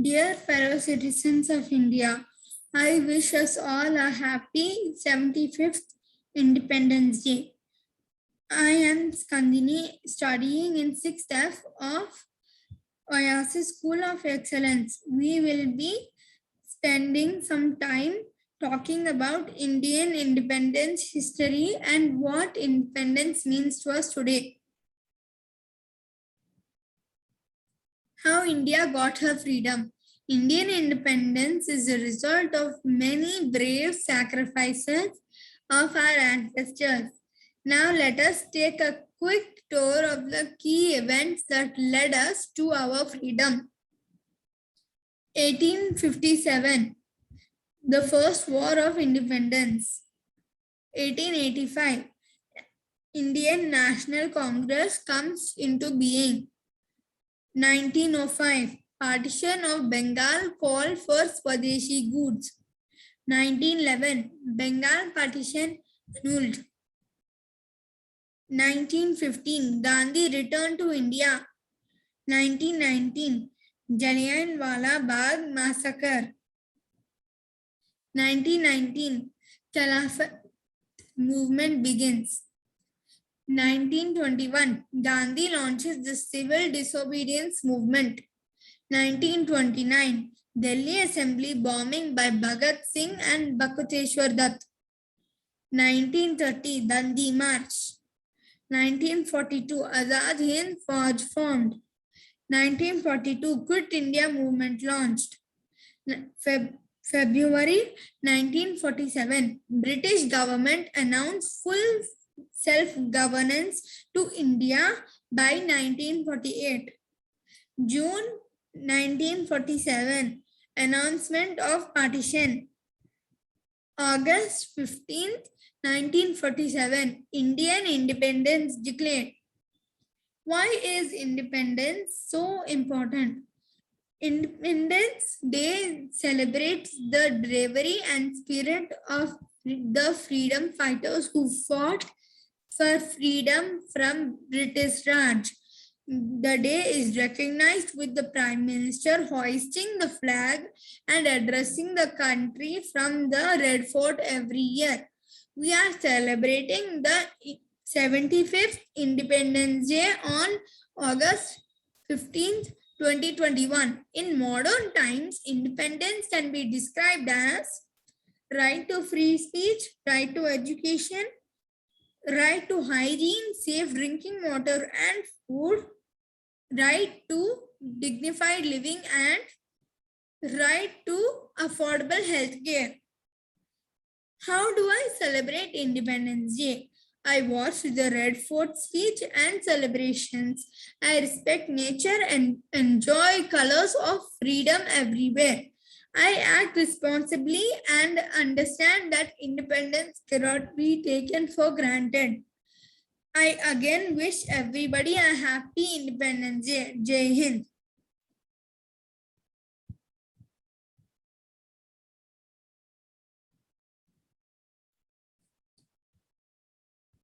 Dear fellow citizens of India, I wish us all a happy 75th Independence Day. I am Skandini, studying in 6th F of Oasis School of Excellence. We will be spending some time talking about Indian independence history and what independence means to us today. How India got her freedom. Indian independence is a result of many brave sacrifices of our ancestors. Now let us take a quick tour of the key events that led us to our freedom. 1857, the First War of Independence. 1885, Indian National Congress comes into being. 1905, partition of Bengal called for Swadeshi goods. 1911, Bengal partition annulled. 1915, Gandhi returned to India. 1919, Jallianwala Bagh massacre. 1919, Khilafat movement begins. 1921, Gandhi launches the civil disobedience movement. 1929, Delhi Assembly bombing by Bhagat Singh and Bakuteshwar Dutt. 1930, Dandi March. 1942, Azad Hind Fauj formed. 1942, Quit India movement launched. February 1947, British government announced full self-governance to India by 1948. June 1947, announcement of partition. August 15th, 1947, Indian independence declared. Why is independence so important? Independence Day celebrates the bravery and spirit of the freedom fighters who fought for freedom from British Raj. The day is recognized with the Prime Minister hoisting the flag and addressing the country from the Red Fort every year. We are celebrating the 75th Independence Day on August 15th, 2021. In modern times, independence can be described as right to free speech, right to education, right to hygiene, safe drinking water and food, right to dignified living and right to affordable health care. How do I celebrate Independence Day? I watch the Red Fort speech and celebrations. I respect nature and enjoy colors of freedom everywhere. I act responsibly and understand that independence cannot be taken for granted. I again wish everybody a happy Independence Day. Jai Hind.